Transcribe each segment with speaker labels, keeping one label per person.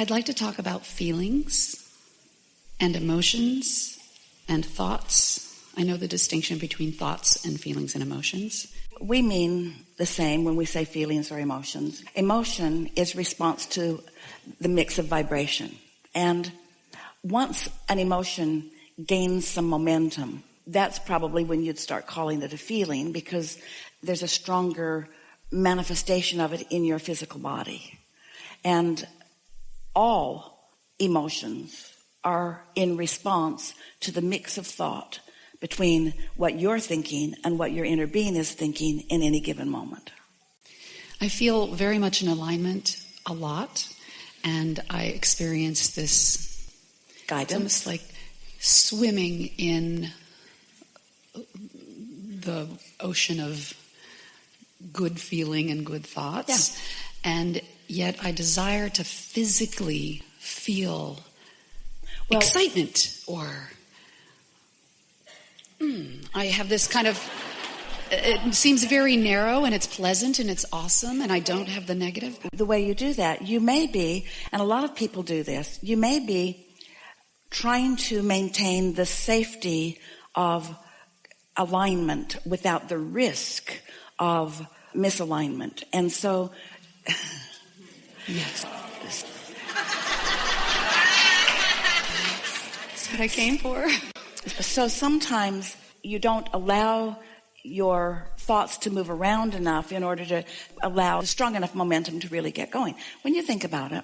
Speaker 1: I'd like to talk about feelings and emotions and thoughts. I know the distinction between thoughts and feelings and emotions.
Speaker 2: We mean the same when we say feelings or emotions. Emotion is response to the mix of vibration. And once an emotion gains some momentum, that's probably when you'd start calling it a feeling, because there's a stronger manifestation of it in your physical body. And all emotions are in response to the mix of thought between what you're thinking and what your inner being is thinking in any given moment.
Speaker 1: I feel very much in alignment a lot, and I experience this
Speaker 2: guidance.
Speaker 1: It's almost like swimming in the ocean of good feeling and good thoughts. Yeah. And yet I desire to physically feel excitement, or I have this kind of, it seems very narrow and it's pleasant and it's awesome and I don't have the negative.
Speaker 2: The way you do that, you may be, and a lot of people do this, you may be trying to maintain the safety of alignment without the risk of misalignment. And so,
Speaker 1: yes. That's what I came for.
Speaker 2: So sometimes you don't allow your thoughts to move around enough in order to allow strong enough momentum to really get going. When you think about it,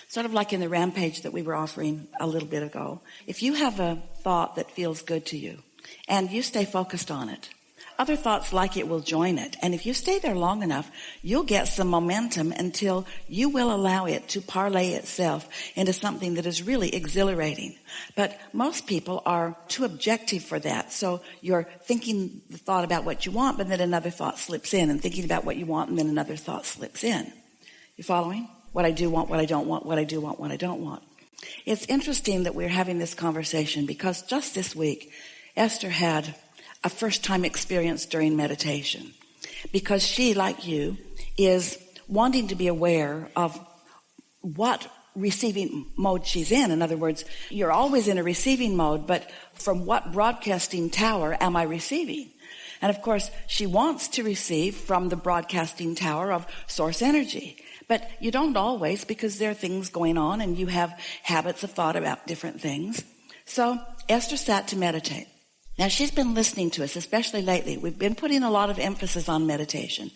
Speaker 2: sort of like in the rampage that we were offering a little bit ago, if you have a thought that feels good to you and you stay focused on it, other thoughts like it will join it. And if you stay there long enough, you'll get some momentum until you will allow it to parlay itself into something that is really exhilarating. But most people are too objective for that. So you're thinking the thought about what you want, but then another thought slips in, and thinking about what you want, and then another thought slips in. You following? What I do want, what I don't want, what I do want, what I don't want. It's interesting that we're having this conversation because just this week, Esther had a first-time experience during meditation, because she, like you, is wanting to be aware of what receiving mode she's in. In other words, you're always in a receiving mode, but from what broadcasting tower am I receiving? And of course, she wants to receive from the broadcasting tower of source energy. But you don't always, because there are things going on and you have habits of thought about different things. So Esther sat to meditate. Now, she's been listening to us, especially lately. We've been putting a lot of emphasis on meditation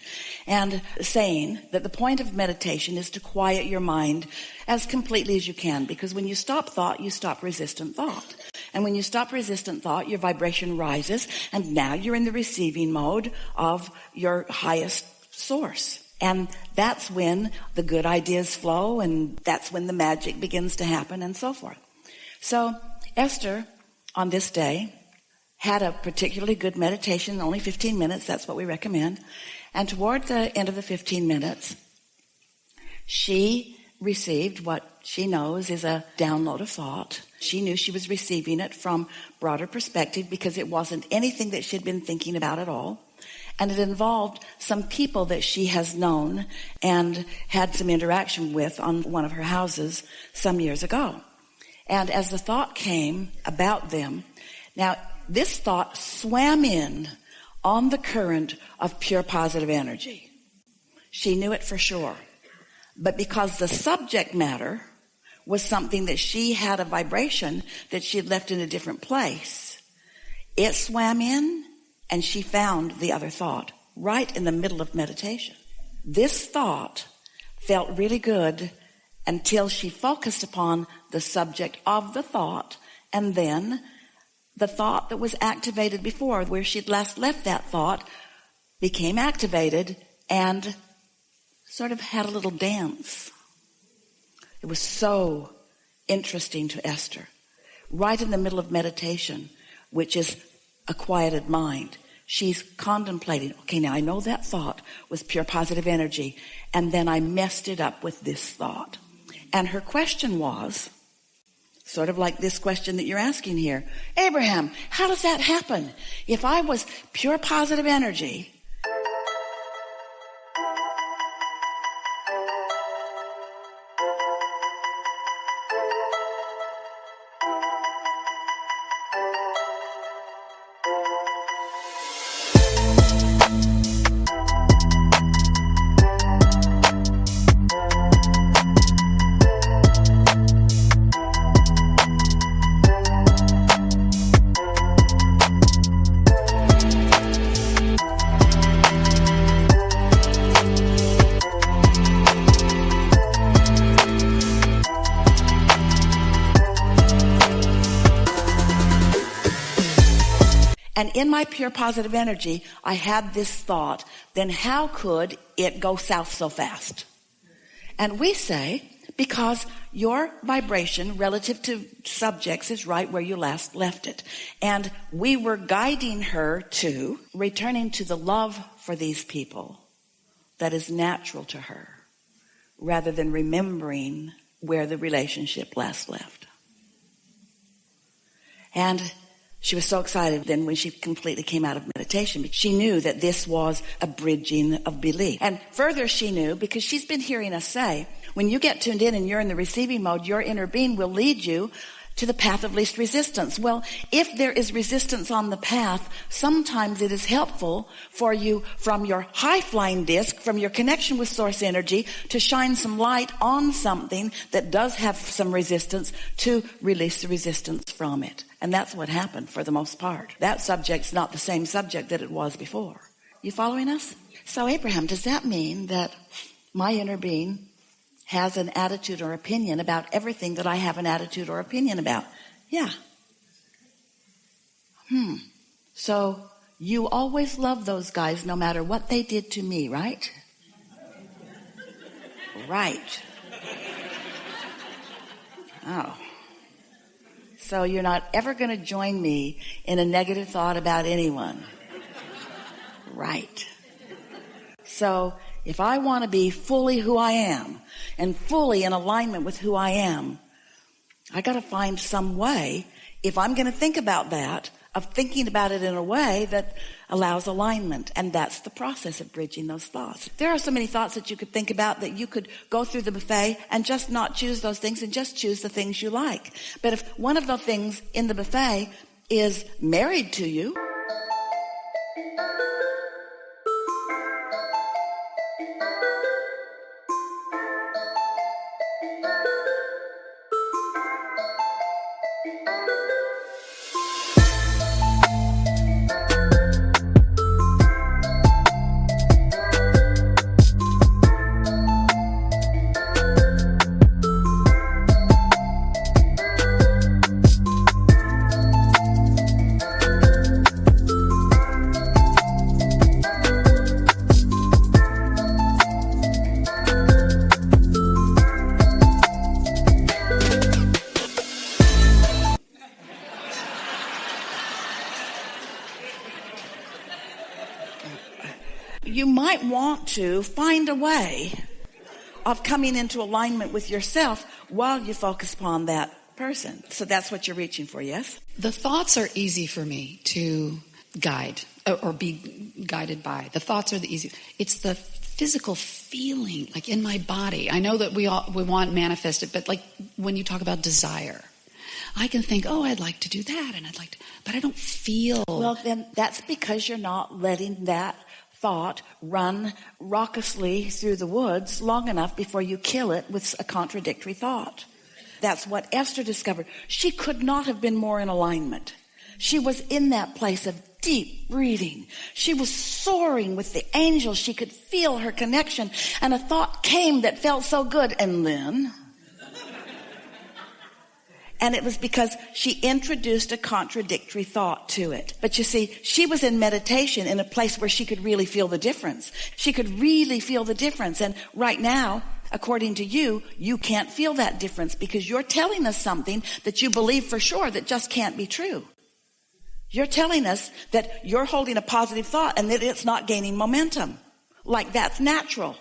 Speaker 2: and saying that the point of meditation is to quiet your mind as completely as you can, because when you stop thought, you stop resistant thought. And when you stop resistant thought, your vibration rises, and now you're in the receiving mode of your highest source. And that's when the good ideas flow, and that's when the magic begins to happen, and so forth. So Esther, on this day, had a particularly good meditation, only 15 minutes, that's what we recommend. And toward the end of the 15 minutes, she received what she knows is a download of thought. She knew she was receiving it from broader perspective because it wasn't anything that she'd been thinking about at all. And it involved some people that she has known and had some interaction with on one of her houses some years ago. And as the thought came about them, now, this thought swam in on the current of pure positive energy. She knew it for sure. But because the subject matter was something that she had a vibration that she had left in a different place, it swam in and she found the other thought right in the middle of meditation. This thought felt really good until she focused upon the subject of the thought, and then the thought that was activated before, where she'd last left that thought, became activated and sort of had a little dance. It was so interesting to Esther. Right in the middle of meditation, which is a quieted mind, she's contemplating, okay, now I know that thought was pure positive energy, and then I messed it up with this thought. And her question was, sort of like this question that you're asking here, Abraham, how does that happen? If I was pure positive energy, in my pure positive energy, I had this thought, then how could it go south so fast? And we say, because your vibration relative to subjects is right where you last left it. And we were guiding her to returning to the love for these people that is natural to her, rather than remembering where the relationship last left. And she was so excited then when she completely came out of meditation. She knew that this was a bridging of belief. And further she knew, because she's been hearing us say, when you get tuned in and you're in the receiving mode, your inner being will lead you to the path of least resistance. Well, if there is resistance on the path, sometimes it is helpful for you from your high-flying disc, from your connection with source energy, to shine some light on something that does have some resistance, to release the resistance from it. And that's what happened for the most part. That subject's not the same subject that it was before. You following us? So Abraham, does that mean that my inner being has an attitude or opinion about everything that I have an attitude or opinion about? Yeah. So you always love those guys no matter what they did to me, right? Right. Oh. So you're not ever going to join me in a negative thought about anyone. Right. So if I want to be fully who I am and fully in alignment with who I am, I got to find some way, if I'm going to think about that, of thinking about it in a way that allows alignment. And that's the process of bridging those thoughts. There are so many thoughts that you could think about that you could go through the buffet and just not choose those things and just choose the things you like. But if one of the things in the buffet is married to you, you might want to find a way of coming into alignment with yourself while you focus upon that person. So that's what you're reaching for, yes?
Speaker 1: The thoughts are easy for me to guide or be guided by. The thoughts are the easy. It's the physical feeling, like in my body. I know that we want manifested, but like when you talk about desire, I can think, oh, I'd like to do that, and but I don't feel.
Speaker 2: Well, then that's because you're not letting that thought run raucously through the woods long enough before you kill it with a contradictory thought. That's what Esther discovered. She could not have been more in alignment. She was in that place of deep breathing. She was soaring with the angels. She could feel her connection, and a thought came that felt so good, and then... And it was because she introduced a contradictory thought to it. But you see, she was in meditation in a place where she could really feel the difference. She could really feel the difference. And right now, according to you, you can't feel that difference because you're telling us something that you believe for sure that just can't be true. You're telling us that you're holding a positive thought and that it's not gaining momentum. Like that's natural.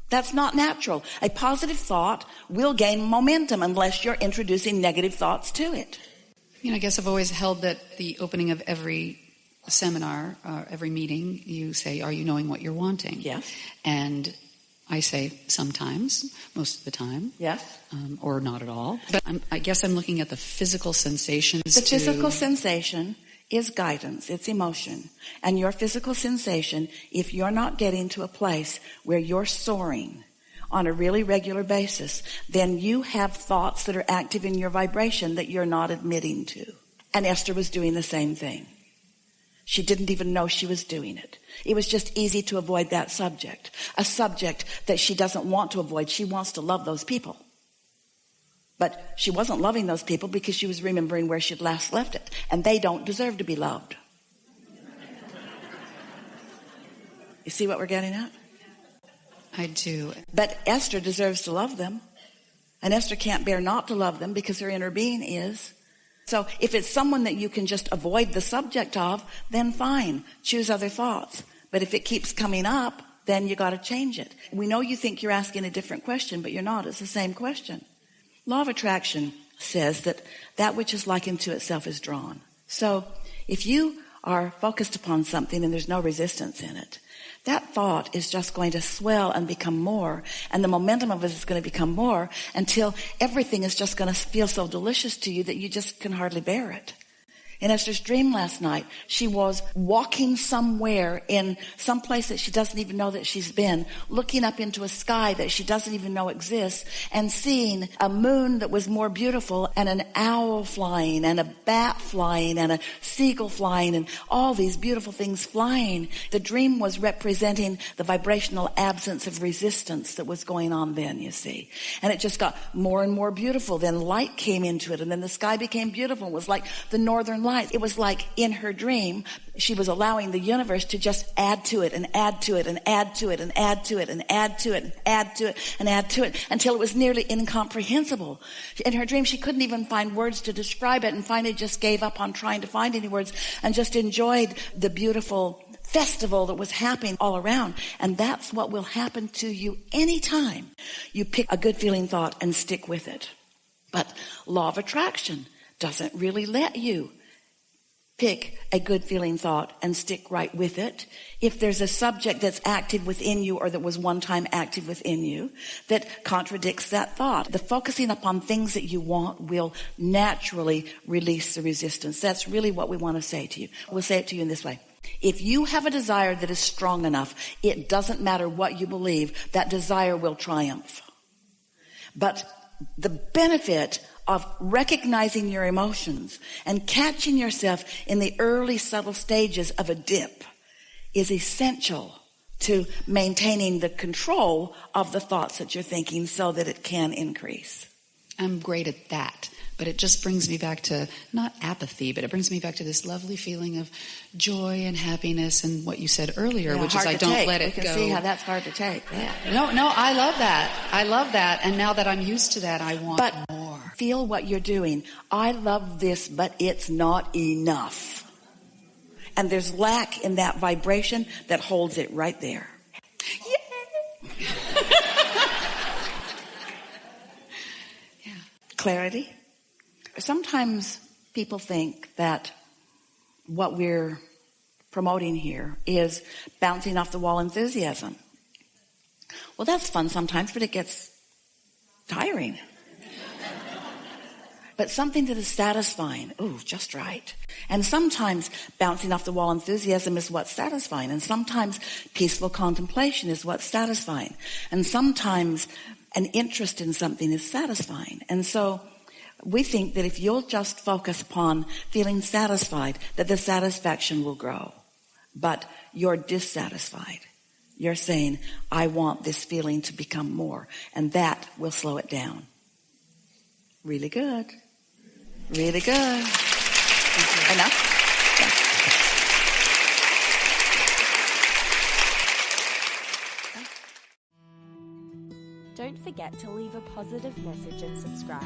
Speaker 2: That's not natural. A positive thought will gain momentum unless you're introducing negative thoughts to it.
Speaker 1: I guess I've always held that the opening of every seminar, every meeting, you say, are you knowing what you're wanting?
Speaker 2: Yes.
Speaker 1: And I say sometimes, most of the time.
Speaker 2: Yes.
Speaker 1: Or not at all. But I guess I'm looking at the physical sensations.
Speaker 2: The physical sensation is guidance. It's emotion. And your physical sensation, if you're not getting to a place where you're soaring on a really regular basis, then you have thoughts that are active in your vibration that you're not admitting to. And Esther was doing the same thing. She didn't even know she was doing it. It was just easy to avoid that subject. A subject that she doesn't want to avoid. She wants to love those people. But she wasn't loving those people because she was remembering where she'd last left it. And they don't deserve to be loved. You see what we're getting at?
Speaker 1: I do.
Speaker 2: But Esther deserves to love them. And Esther can't bear not to love them because her inner being is. So if it's someone that you can just avoid the subject of, then fine. Choose other thoughts. But if it keeps coming up, then you got to change it. We know you think you're asking a different question, but you're not. It's the same question. Law of attraction says that which is likened to itself is drawn. So if you are focused upon something and there's no resistance in it, that thought is just going to swell and become more, and the momentum of it is going to become more until everything is just going to feel so delicious to you that you just can hardly bear it. In Esther's dream last night, she was walking somewhere in some place that she doesn't even know that she's been, looking up into a sky that she doesn't even know exists, and seeing a moon that was more beautiful, and an owl flying, and a bat flying, and a seagull flying, and all these beautiful things flying. The dream was representing the vibrational absence of resistance that was going on then, you see. And it just got more and more beautiful. Then light came into it, and then the sky became beautiful. It was like the northern lights. It was like in her dream, she was allowing the universe to just add to it and add to it and add to it and add to it and add to it and add to it and add to it until it was nearly incomprehensible. In her dream, she couldn't even find words to describe it, and finally just gave up on trying to find any words and just enjoyed the beautiful festival that was happening all around. And that's what will happen to you anytime you pick a good feeling thought and stick with it. But law of attraction doesn't really let you pick a good feeling thought and stick right with it. If there's a subject that's active within you, or that was one time active within you, that contradicts that thought, the focusing upon things that you want will naturally release the resistance. That's really what we want to say to you. We'll say it to you in this way. If you have a desire that is strong enough, it doesn't matter what you believe, that desire will triumph. But the benefit of recognizing your emotions and catching yourself in the early subtle stages of a dip is essential to maintaining the control of the thoughts that you're thinking so that it can increase.
Speaker 1: I'm great at that. But it just brings me back to, not apathy, but it brings me back to this lovely feeling of joy and happiness and what you said earlier, which is I don't let it go.
Speaker 2: We can see how that's hard to take.
Speaker 1: Yeah. No, I love that. I love that. And now that I'm used to that, I want more.
Speaker 2: Feel what you're doing. I love this, but it's not enough. And there's lack in that vibration that holds it right there. Yay! Yeah. Clarity. Sometimes people think that what we're promoting here is bouncing off the wall enthusiasm. Well, that's fun sometimes, but it gets tiring. But something that is satisfying, just right. And sometimes bouncing off the wall enthusiasm is what's satisfying. And sometimes peaceful contemplation is what's satisfying. And sometimes an interest in something is satisfying. And so we think that if you'll just focus upon feeling satisfied, that the satisfaction will grow. But you're dissatisfied. You're saying, I want this feeling to become more. And that will slow it down. Really good. Really good. Enough?
Speaker 3: Don't forget to leave a positive message and subscribe.